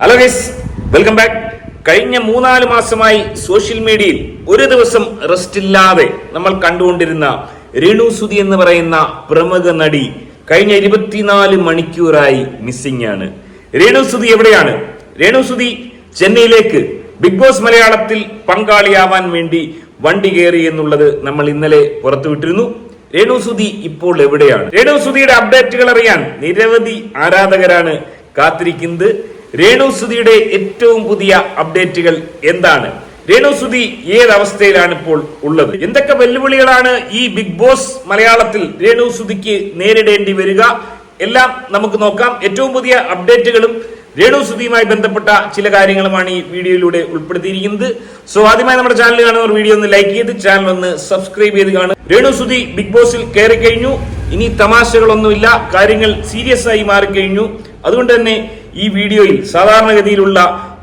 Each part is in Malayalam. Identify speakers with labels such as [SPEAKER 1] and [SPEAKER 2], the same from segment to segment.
[SPEAKER 1] Hello guys, welcome back. കഴിഞ്ഞ 3-4 മാസമായി സോഷ്യൽ മീഡിയയിൽ ഒരു ദിവസം റെസ്റ്റ് ഇല്ലാതെ നമ്മൾ കണ്ടുകൊണ്ടിരുന്ന രേണു സുധി എന്ന് പറയുന്ന പ്രമുഖ നടി കഴിഞ്ഞ 24 മണിക്കൂറായി മിസ്സിംഗ് ആണ്. രേണു സുധി എവിടെയാണ്? രേണു സുധി ചെന്നൈയിലേക്ക് ബിഗ് ബോസ് മലയാളത്തിൽ പങ്കാളിയാവാൻ വേണ്ടി വണ്ടി കയറി എന്നുള്ളത് നമ്മൾ ഇന്നലെ പുറത്തുവിട്ടിരുന്നു. രേണു സുധി ഇപ്പോൾ എവിടെയാണ്? രേണു സുധിയുടെ അപ്ഡേറ്റുകൾ അറിയാൻ നിരവധി ആരാധകരാണ് കാത്തിരിക്കുന്നത്. രേണു സുധിയുടെ ഏറ്റവും പുതിയ അപ്ഡേറ്റുകൾ എന്താണ്? രേണു സുധി ഏതവസ്ഥയിലാണ് ഇപ്പോൾ ഉള്ളത്? എന്തൊക്കെ വെല്ലുവിളികളാണ് ഈ ബിഗ് ബോസ് മലയാളത്തിൽ രേണു സുധിക്ക് നേരിടേണ്ടി വരിക? എല്ലാം നമുക്ക് നോക്കാം. ഏറ്റവും പുതിയ അപ്ഡേറ്റുകളും രേണു സുധിയുമായി ബന്ധപ്പെട്ട ചില കാര്യങ്ങളുമാണ് ഈ വീഡിയോയിലൂടെ ഉൾപ്പെടുത്തിയിരിക്കുന്നത്. സോ ആദ്യമായി നമ്മുടെ ചാനൽ കാണുന്നവർ വീഡിയോ ഒന്ന് ലൈക്ക് ചെയ്ത് ചാനൽ ഒന്ന് സബ്സ്ക്രൈബ് ചെയ്ത് കാണുക. രേണു സുധി ബിഗ് ബോസിൽ കയറി കഴിഞ്ഞു. ഇനി തമാശകളൊന്നുമില്ല, കാര്യങ്ങൾ സീരിയസ് ആയി മാറിക്കഴിഞ്ഞു. അതുകൊണ്ട് തന്നെ ഈ വീഡിയോയിൽ സാധാരണഗതിയിലുള്ള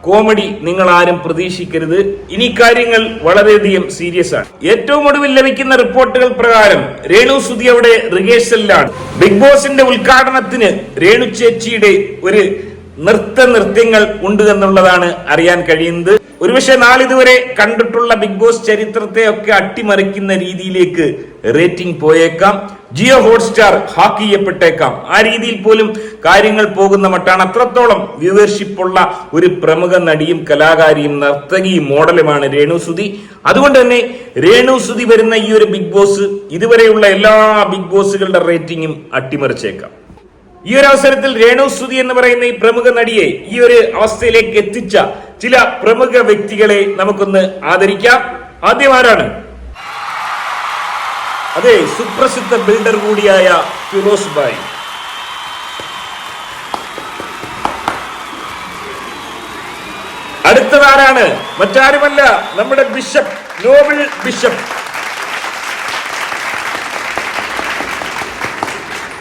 [SPEAKER 1] കോമഡി നിങ്ങൾ ആരും പ്രതീക്ഷിക്കരുത്. ഇനി കാര്യങ്ങൾ വളരെയധികം സീരിയസ് ആണ്. ഏറ്റവും ഒടുവിൽ ലഭിക്കുന്ന റിപ്പോർട്ടുകൾ പ്രകാരം രേണു സുധി അവിടെ റിഹേഴ്സലിലാണ്. ബിഗ് ബോസിന്റെ ഉദ്ഘാടനത്തിന് രേണു ചേച്ചിയുടെ ഒരു നൃത്യങ്ങൾ ഉണ്ട് എന്നുള്ളതാണ് അറിയാൻ കഴിയുന്നത്. ഒരുപക്ഷെ നാളിതുവരെ കണ്ടിട്ടുള്ള ബിഗ് ബോസ് ചരിത്രത്തെ ഒക്കെ അട്ടിമറിക്കുന്ന രീതിയിലേക്ക് റേറ്റിംഗ് പോയേക്കാം. ജിയോ ഹോട്ട്സ്റ്റാർ ഹാക്ക് ചെയ്യപ്പെട്ടേക്കാം. ആ രീതിയിൽ പോലും കാര്യങ്ങൾ പോകുന്ന മട്ടാണ്. അത്രത്തോളം വ്യൂവർഷിപ്പ് ഉള്ള ഒരു പ്രമുഖ നടിയും കലാകാരിയും നർത്തകിയും മോഡലുമാണ് രേണു സുധി. അതുകൊണ്ട് തന്നെ രേണു സുധി വരുന്ന ഈ ഒരു ബിഗ് ബോസ് ഇതുവരെയുള്ള എല്ലാ ബിഗ് ബോസുകളുടെ റേറ്റിംഗും അട്ടിമറിച്ചേക്കാം. ഈ ഒരു അവസരത്തിൽ രേണു സുധി എന്ന് പറയുന്ന ഈ പ്രമുഖ നടിയെ ഈ ഒരു അവസ്ഥയിലേക്ക് എത്തിച്ച ചില പ്രമുഖ വ്യക്തികളെ നമുക്കൊന്ന് ആദരിക്കാം. ആദ്യം ആരാണ്? അതെ, സുപ്രസിദ്ധ ബിൽഡർ കൂടിയായ ഫിറോസ് ഭായ്. അടുത്തതാരാണ്? മറ്റാരുമല്ല, നമ്മുടെ ബിഷപ്പ്, നോബിൾ ബിഷപ്പ്.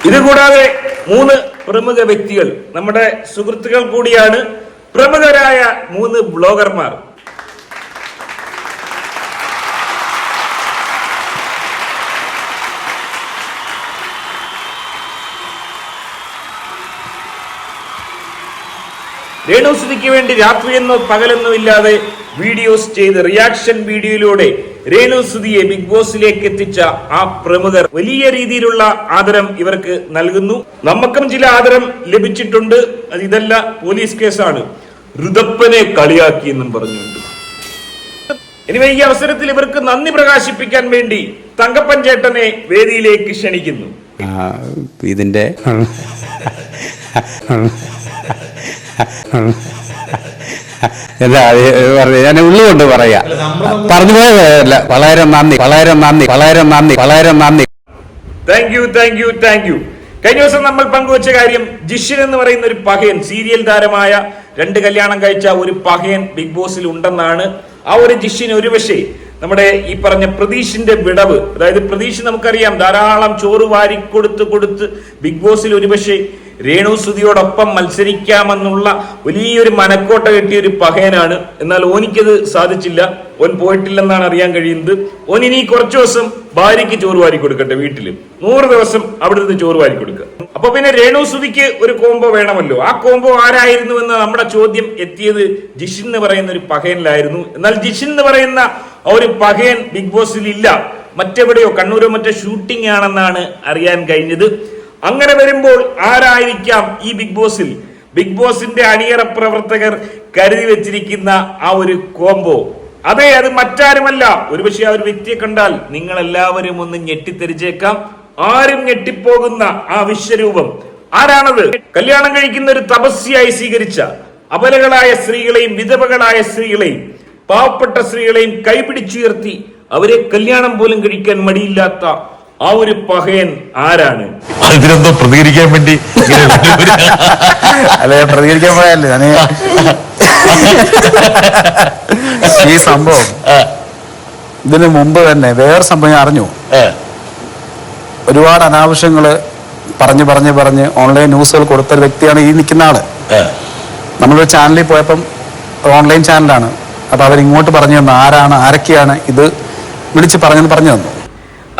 [SPEAKER 1] ഇതുകൂടാതെ 3 പ്രമുഖ വ്യക്തികൾ, നമ്മുടെ സുഹൃത്തുക്കൾ കൂടിയാണ്, പ്രമുഖരായ 3 ബ്ലോഗർമാർ. രേണു സുധിക്ക് വേണ്ടി രാത്രിയെന്നോ പകലെന്നോ ഇല്ലാതെ വീഡിയോസ് ചെയ്ത് റിയാക്ഷൻ വീഡിയോയിലൂടെ രേണു സുധിയെ ബിഗ് ബോസിലേക്ക് എത്തിച്ച ആ പ്രമുഖർ വലിയ രീതിയിലുള്ള ആദരം ഇവർക്ക് നൽകുന്നു. നമുക്കും ചില ആദരം ലഭിച്ചിട്ടുണ്ട്. ഇതല്ല പോലീസ് കേസാണ്, ഋതപ്പനെ കളിയാക്കി എന്നും പറഞ്ഞുകൊണ്ട്. എനിവേ, ഈ അവസരത്തിൽ ഇവർക്ക് നന്ദി പ്രകാശിപ്പിക്കാൻ വേണ്ടി തങ്കപ്പൻ ചേട്ടനെ വേദിയിലേക്ക് ക്ഷണിക്കുന്നു.
[SPEAKER 2] ഇതിന്റെ ഞാൻ ഉള്ളുകൊണ്ട് പറയാ, പറഞ്ഞു പോയതല്ല. വളരെ നന്ദി, വളരെ നന്ദി, വളരെ നന്ദി, വളരെ നന്ദി.
[SPEAKER 1] Thank you. കഴിഞ്ഞ ദിവസം നമ്മൾ പങ്കുവച്ച കാര്യം, ജിഷിൻ എന്ന് പറയുന്ന ഒരു പഹയൻ, സീരിയൽ താരമായ 2 കല്യാണം കഴിച്ച ഒരു പഹയൻ ബിഗ് ബോസിൽ ഉണ്ടെന്നാണ്. ആ ഒരു ജിഷിൻ ഒരുപക്ഷെ നമ്മുടെ ഈ പറഞ്ഞ പ്രതീഷിന്റെ വിടവ്, അതായത് പ്രതീഷ് നമുക്കറിയാം ധാരാളം ചോറ് വാരിക്കൊടുത്ത് ബിഗ് ബോസിൽ ഒരുപക്ഷെ രേണു സുധിയോടൊപ്പം മത്സരിക്കാമെന്നുള്ള വലിയൊരു മനക്കോട്ട കെട്ടിയ ഒരു പഹയനാണ്. എന്നാൽ ഓനിക്കത് സാധിച്ചില്ല. ഓൻ പോയിട്ടില്ലെന്നാണ് അറിയാൻ കഴിയുന്നത്. ഓൻ ഇനി കുറച്ചു ദിവസം ഭാര്യയ്ക്ക് ചോറ് വാരി കൊടുക്കട്ടെ, വീട്ടില് 100 ദിവസം അവിടെ നിന്ന് ചോറ് വാരി കൊടുക്കുക. അപ്പൊ പിന്നെ രേണു സുധിക്ക് ഒരു കോംബോ വേണമല്ലോ. ആ കോംബോ ആരായിരുന്നു എന്ന നമ്മുടെ ചോദ്യം എത്തിയത് ജിഷിൻ എന്ന് പറയുന്ന ഒരു പഹയനിലായിരുന്നു. എന്നാൽ ജിഷിൻ എന്ന് പറയുന്ന ഒരു പഹയൻ ബിഗ് ബോസിൽ ഇല്ല, മറ്റെവിടെയോ കണ്ണൂരോ മറ്റോ ഷൂട്ടിംഗ് ആണെന്നാണ് അറിയാൻ കഴിഞ്ഞത്. അങ്ങനെ വരുമ്പോൾ ആരായിരിക്കാം ഈ ബിഗ് ബോസിൽ? ബിഗ് ബോസിന്റെ അണിയറ പ്രവർത്തകർ കരുതി വെച്ചിരിക്കുന്ന ആ ഒരു കോംബോ? അതെ, അത് മറ്റാരുമല്ല. ഒരുപക്ഷെ ആ ഒരു വ്യക്തിയെ കണ്ടാൽ നിങ്ങൾ എല്ലാവരും ഒന്ന് ഞെട്ടിത്തെറിച്ചേക്കാം. ആരും ഞെട്ടിപ്പോകുന്ന ആ വിശ്വരൂപം ആരാണത്? കല്യാണം കഴിക്കുന്ന ഒരു തപസ്യായി സ്വീകരിച്ച അബലകളായ സ്ത്രീകളെയും വിധവകളായ സ്ത്രീകളെയും പാവപ്പെട്ട സ്ത്രീകളെയും കൈപിടിച്ചുയർത്തി അവരെ കല്യാണം പോലും കഴിക്കാൻ മടിയില്ലാത്ത ആ ഒരു പഹയൻ ആരാണ്?
[SPEAKER 3] അതിനെന്തോ പ്രതികരിക്കാൻ വേണ്ടി
[SPEAKER 2] അല്ലെ, പ്രതികരിക്കാൻ പോയല്ലേ ഞാൻ ഈ സംഭവം. ഇതിനു മുമ്പ് തന്നെ വേറെ സംഭവം ഞാൻ അറിഞ്ഞു. ഒരുപാട് അനാവശ്യങ്ങള് പറഞ്ഞ് ഓൺലൈൻ ന്യൂസുകൾ കൊടുത്ത വ്യക്തിയാണ് ഈ നിൽക്കുന്ന ആള്. നമ്മളൊരു ചാനലിൽ പോയപ്പം, ഓൺലൈൻ ചാനലാണ്, അപ്പൊ അവരിങ്ങോട്ട് പറഞ്ഞു തന്നു ആരാണ്, ആരൊക്കെയാണ് ഇത് വിളിച്ച് പറഞ്ഞു തന്നു.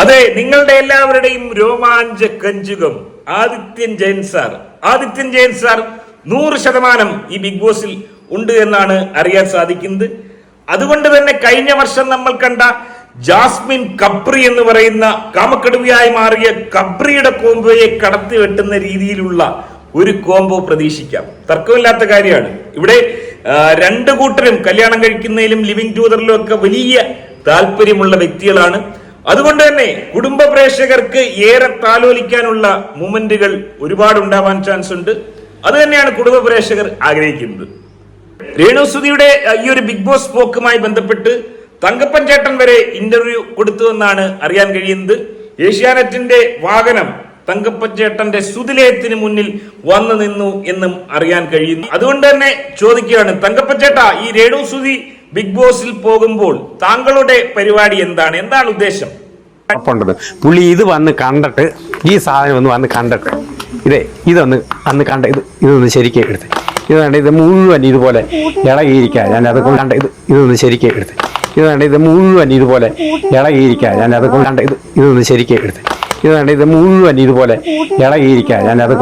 [SPEAKER 1] അതെ, നിങ്ങളുടെ എല്ലാവരുടെയും രോമാഞ്ച കഞ്ചുകം ആദിത്യൻ ജയൻ സാർ 100% ഈ ബിഗ് ബോസിൽ ഉണ്ട് എന്നാണ് അറിയാൻ സാധിക്കുന്നത്. അതുകൊണ്ട് തന്നെ കഴിഞ്ഞ വർഷം നമ്മൾ കണ്ട ജാസ്മിൻ കപ്രി എന്ന് പറയുന്ന കാമക്കടുവയായി മാറിയ കപ്രിയുടെ കോംബോയെ കടത്തി വെട്ടുന്ന രീതിയിലുള്ള ഒരു കോംബോ പ്രതീക്ഷിക്കാം. തർക്കമില്ലാത്ത കാര്യമാണ്. ഇവിടെ രണ്ടു കൂട്ടരും കല്യാണം കഴിക്കുന്നതിലും ലിവിംഗ് ടൂതറിലും ഒക്കെ വലിയ താല്പര്യമുള്ള വ്യക്തികളാണ്. അതുകൊണ്ട് തന്നെ കുടുംബ പ്രേക്ഷകർക്ക് ഏറെ താലോലിക്കാനുള്ള മൊമെന്റുകൾ ഒരുപാട് ഉണ്ടാവാൻ ചാൻസ് ഉണ്ട്. അത് തന്നെയാണ് കുടുംബ പ്രേക്ഷകർ ആഗ്രഹിക്കുന്നത്. രേണുസുതിയുടെ ഈ ഒരു ബിഗ് ബോസ് പോക്കുമായി ബന്ധപ്പെട്ട് തങ്കപ്പൻ ചേട്ടൻ വരെ ഇന്റർവ്യൂ കൊടുത്തുവെന്നാണ് അറിയാൻ കഴിയുന്നത്. ഏഷ്യാനെറ്റിന്റെ വാഹനം തങ്കപ്പൻ ചേട്ടന്റെ സുതിലയത്തിന് മുന്നിൽ വന്നു നിന്നു എന്നും അറിയാൻ കഴിയുന്നു. അതുകൊണ്ട് തന്നെ ചോദിക്കുകയാണ്, തങ്കപ്പൻ ചേട്ടാ, ഈ രേണുസുതി ബിഗ് ബോസിൽ പോകുമ്പോൾ താങ്കളുടെ പരിപാടി എന്താണ് ഉദ്ദേശം?
[SPEAKER 4] പുള്ളി ഇത് വന്ന് കണ്ടിട്ട്, ഈ സാധനം ഒന്ന് വന്ന് കണ്ടിട്ട് ഇതൊന്ന് അന്ന് കണ്ട ഇതൊന്ന് ശരിക്കും എടുത്ത് ഇത് മുഴുവൻ ഇതുപോലെ ഇളകിയിരിക്കുക. ഞാൻ അത് കണ്ട ഇതൊന്ന് ശരിക്കും എടുത്ത് ഇത് മുഴുവൻ ഇതുപോലെ ഇളകിയിരിക്കുക. ഞാൻ അത് കണ്ട ഇതൊന്ന് ശരിക്കും എടുത്ത് ഇത് മുഴുവൻ ഇതുപോലെ ഇളകിയിരിക്കുക. ഞാൻ അത്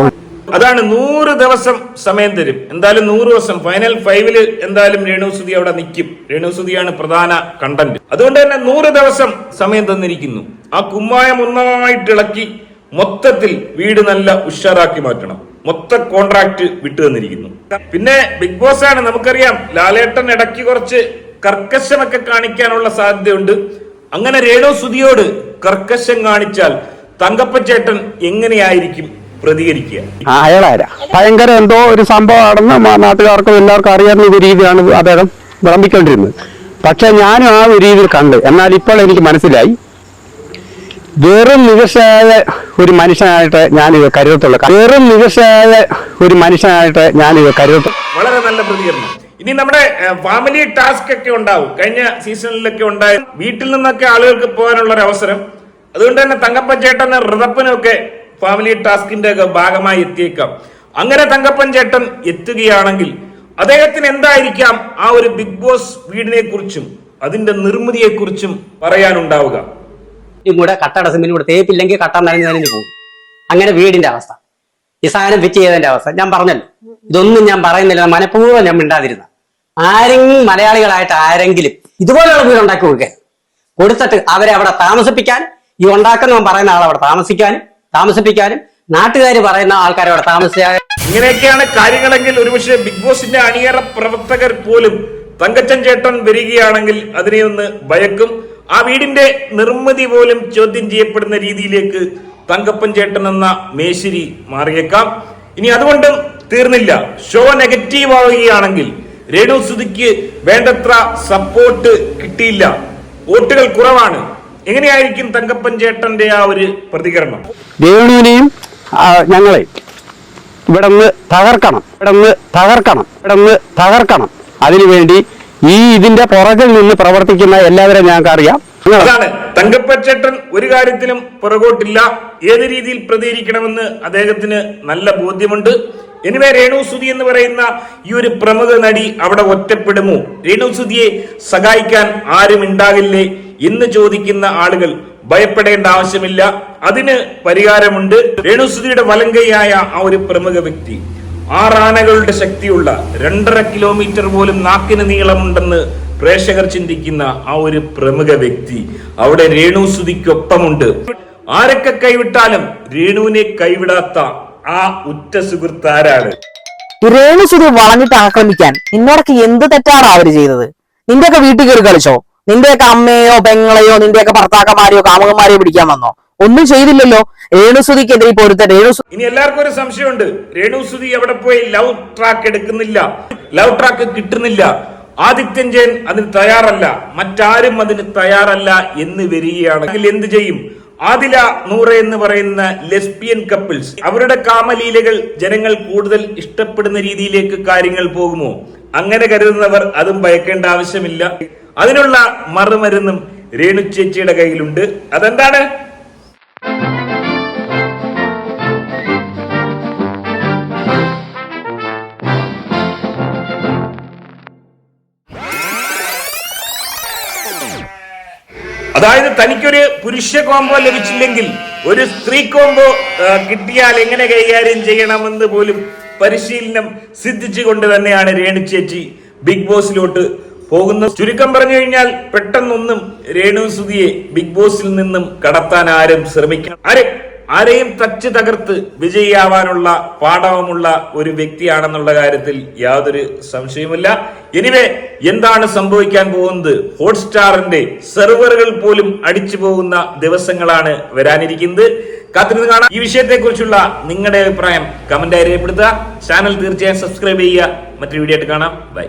[SPEAKER 1] അതാണ് 100 ദിവസം സമയം തരും. എന്തായാലും 100 ദിവസം ഫൈനൽ 5 എന്തായാലും രേണുസുതി അവിടെ നിൽക്കും. രേണുസുതിയാണ് പ്രധാന കണ്ടന്റ്. അതുകൊണ്ട് തന്നെ 100 ദിവസം സമയം തന്നിരിക്കുന്നു. ആ കുമ്മായം ഒന്നായിട്ട് ഇളക്കി മൊത്തത്തിൽ വീട് നല്ല ഉഷാറാക്കി മാറ്റണം. മൊത്ത കോൺട്രാക്ട് വിട്ടു തന്നിരിക്കുന്നു. പിന്നെ ബിഗ് ബോസ് ആണ്, നമുക്കറിയാം. ലാലേട്ടൻ ഇടയ്ക്ക് കുറച്ച് കർക്കശമൊക്കെ കാണിക്കാനുള്ള സാധ്യതയുണ്ട്. അങ്ങനെ രേണുസുതിയോട് കർക്കശം കാണിച്ചാൽ തങ്കപ്പൻ ചേട്ടൻ എങ്ങനെയായിരിക്കും പ്രതികരിക്കുക?
[SPEAKER 4] അയാളാരാ ഭയങ്കര എന്തോ ഒരു സംഭവമാണെന്ന് നാട്ടുകാർക്കും എല്ലാവർക്കും അറിയാവുന്ന ഒരു രീതിയാണ് അദ്ദേഹം വിളമ്പിക്കൊണ്ടിരുന്നത്. പക്ഷെ ഞാനും ആ ഒരു രീതിയിൽ കണ്ട്. എന്നാൽ ഇപ്പോൾ എനിക്ക് മനസ്സിലായി, വെറും നികർഷയായ ഒരു മനുഷ്യനായിട്ട് ഞാനിത് കരുതത്തുള്ളൂ. വെറും നികർഷയായ ഒരു മനുഷ്യനായിട്ട് ഞാനിത് കരുതത്തുള്ളൂ.
[SPEAKER 1] വളരെ നല്ല പ്രതികരണം. ഇനി നമ്മുടെ ഫാമിലി ടാസ്ക് ഒക്കെ ഉണ്ടാവും. കഴിഞ്ഞ സീസണിലൊക്കെ ഉണ്ടായ വീട്ടിൽ നിന്നൊക്കെ ആളുകൾക്ക് പോകാനുള്ള ഒരു അവസരം. അതുകൊണ്ട് തന്നെ തങ്കപ്പൻ ചേട്ടന് ഋതപ്പനൊക്കെ ഫാമിലി ടാസ്കിന്റെ ഒക്കെ ഭാഗമായി എത്തിയേക്കാം. അങ്ങനെ തങ്കപ്പൻ ചേട്ടൻ എത്തുകയാണെങ്കിൽ അദ്ദേഹത്തിന് എന്തായിരിക്കാം ആ ഒരു ബിഗ് ബോസ് വീടിനെ കുറിച്ചും അതിന്റെ നിർമ്മിതിയെ കുറിച്ചും പറയാനുണ്ടാവുക?
[SPEAKER 5] കൂടെ കട്ടട സിമെന്റ് കൂടെ തേപ്പില്ലെങ്കിൽ കട്ട നനഞ്ഞു പോകും. അങ്ങനെ വീടിന്റെ അവസ്ഥ, ഈ സാധനം ഫിറ്റ് ചെയ്തതിന്റെ അവസ്ഥ ഞാൻ പറഞ്ഞല്ലോ. ഇതൊന്നും ഞാൻ പറയുന്നില്ല, മനഃപൂർവ്വം ഞാൻ മിണ്ടാതിരുന്ന. ആരെങ്കിലും മലയാളികളായിട്ട് ആരെങ്കിലും ഇതുപോലെയുള്ള വീട് ഉണ്ടാക്കി കൊടുത്തിട്ട് അവരെ അവിടെ താമസിപ്പിക്കാൻ, ഈ ഉണ്ടാക്കുന്നവൻ പറയുന്ന ആൾ അവിടെ താമസിപ്പിക്കാനും നാട്ടുകാർ പറയുന്ന ആൾക്കാരെ അവിടെ താമസിക്കാൻ.
[SPEAKER 1] ഇങ്ങനെയൊക്കെയാണ് കാര്യങ്ങളെങ്കിൽ ഒരുപക്ഷെ ബിഗ് ബോസിന്റെ അണിയറ പ്രവർത്തകർ പോലും തങ്കച്ചൻ ചേട്ടൻ വരികയാണെങ്കിൽ അതിനെ ഒന്ന് ഭയക്കും. ആ വീടിന്റെ നിർമ്മിതി പോലും ചോദ്യം ചെയ്യപ്പെടുന്ന രീതിയിലേക്ക് തങ്കപ്പൻ ചേട്ടൻ എന്ന മേശിരി മാറിയേക്കാം. ഇനി അതുകൊണ്ടും തീർന്നില്ല. ഷോ നെഗറ്റീവ് ആവുകയാണെങ്കിൽ രേണുസുതിക്ക് വേണ്ടത്ര സപ്പോർട്ട് കിട്ടിയില്ല, വോട്ടുകൾ കുറവാണ്. എങ്ങനെയായിരിക്കും തങ്കപ്പൻ ചേട്ടന്റെ ആ ഒരു പ്രതികരണം?
[SPEAKER 4] രേണുവിനെയും ഞങ്ങളെ ഇവിടെ നിന്ന് തകർക്കണം. അതിനുവേണ്ടി ഇതിന്റെ പുറകിൽ നിന്ന് പ്രവർത്തിക്കുന്ന എല്ലാവരും ഞങ്ങൾക്ക് അറിയാം.
[SPEAKER 1] അതാണ് തങ്കപ്പൻ ചേട്ടൻ ഒരു കാര്യത്തിലും പുറകോട്ടില്ല. ഏത് രീതിയിൽ പ്രതികരിക്കണമെന്ന് അദ്ദേഹത്തിന് നല്ല ബോധ്യമുണ്ട്. എനിവേ, രേണുസുതി എന്ന് പറയുന്ന ഈ ഒരു പ്രമുഖ നടി അവിടെ ഒറ്റപ്പെടുമോ? രേണുസുതിയെ സഹായിക്കാൻ ആരും ഉണ്ടാകില്ലേ എന്ന് ചോദിക്കുന്ന ആളുകൾ ഭയപ്പെടേണ്ട ആവശ്യമില്ല. അതിന് പരിഹാരമുണ്ട്. രേണുസുതിയുടെ വലങ്കയായ ആ ഒരു പ്രമുഖ വ്യക്തി, 6 ആനകളുടെ ശക്തിയുള്ള 2.5 കിലോമീറ്റർ പോലും നാക്കിന് നീളമുണ്ടെന്ന് പ്രേക്ഷകർ ചിന്തിക്കുന്ന ആ ഒരു പ്രമുഖ വ്യക്തി അവിടെ രേണുസുതിക്കൊപ്പമുണ്ട്. ആരൊക്കെ കൈവിട്ടാലും രേണുവിനെ കൈവിടാത്ത ആ ഉറ്റ സുഹൃത്ത് ആരാണ്?
[SPEAKER 6] രേണുസുതി വളഞ്ഞിട്ട് ആക്രമിക്കാൻ നിന്നോടൊക്കെ എന്ത് തെറ്റാണ് അവര് ചെയ്തത്? നിന്റെയൊക്കെ വീട്ടിൽ കയറി കളിച്ചോ? നിന്റെയൊക്കെ അമ്മയോ പെങ്ങളെയോ നിന്റെയൊക്കെ ഭർത്താക്കന്മാരെയോ കാമുകന്മാരെയോ പിടിക്കാൻ വന്നോ? ഒന്നും ചെയ്തില്ലല്ലോ. രേണുസുതിക്കെതിരെ പോരുത്ത
[SPEAKER 1] ഇനി എല്ലാവർക്കും ഒരു സംശയമുണ്ട്. രേണുസുതി അവിടെ പോയി ലവ് ട്രാക്ക് എടുക്കുന്നില്ല, ലവ് ട്രാക്ക് കിട്ടുന്നില്ല. ആദിത്യൻ ജയൻ അതിന് തയ്യാറല്ല, മറ്റാരും അതിന് തയ്യാറല്ല എന്ന് വരികയാണെങ്കിൽ എന്ത് ചെയ്യും? ആദില നൂറ എന്ന് പറയുന്ന ലെസ്ബിയൻ കപ്പിൾസ്, അവരുടെ കാമലീലകൾ ജനങ്ങൾ കൂടുതൽ ഇഷ്ടപ്പെടുന്ന രീതിയിലേക്ക് കാര്യങ്ങൾ പോകുമോ? അങ്ങനെ കരുതുന്നവർ അതും ഭയക്കേണ്ട ആവശ്യമില്ല. അതിനുള്ള മറുമരുന്നും രേണു ചേച്ചിയുടെ കയ്യിലുണ്ട്. അതെന്താണ്? അതായത് തനിക്കൊരു പുരുഷ കോംബോ ലഭിച്ചില്ലെങ്കിൽ ഒരു സ്ത്രീ കോംബോ കിട്ടിയാൽ എങ്ങനെ കൈകാര്യം ചെയ്യണമെന്ന് പോലും പരിശീലനം സിദ്ധിച്ചുകൊണ്ട് തന്നെയാണ് രേണു ചേച്ചി ബിഗ് ബോസിലോട്ട് പോകുന്നത്. ചുരുക്കം പറഞ്ഞു കഴിഞ്ഞാൽ പെട്ടെന്നൊന്നും രേണു സുധിയെ ബിഗ് ബോസിൽ നിന്നും കടത്താൻ ആരും ശ്രമിക്കണം. ആരെയും തച്ച് തകർത്ത് വിജയിയാവാനുള്ള പാടവമുള്ള ഒരു വ്യക്തിയാണെന്നുള്ള കാര്യത്തിൽ യാതൊരു സംശയവുമില്ല. എനിവേ, എന്താണ് സംഭവിക്കാൻ പോകുന്നത്? ഹോട്ട്സ്റ്റാറിന്റെ സെർവറുകൾ പോലും അടിച്ചു പോകുന്ന ദിവസങ്ങളാണ് വരാനിരിക്കുന്നത്. കാത്തിരുന്ന് കാണാം. ഈ വിഷയത്തെക്കുറിച്ചുള്ള നിങ്ങളുടെ അഭിപ്രായം കമന്റായി രേഖപ്പെടുത്തുക. ചാനൽ തീർച്ചയായും സബ്സ്ക്രൈബ് ചെയ്യുക. മറ്റൊരു വീഡിയോ ആയിട്ട് കാണാം. ബൈ.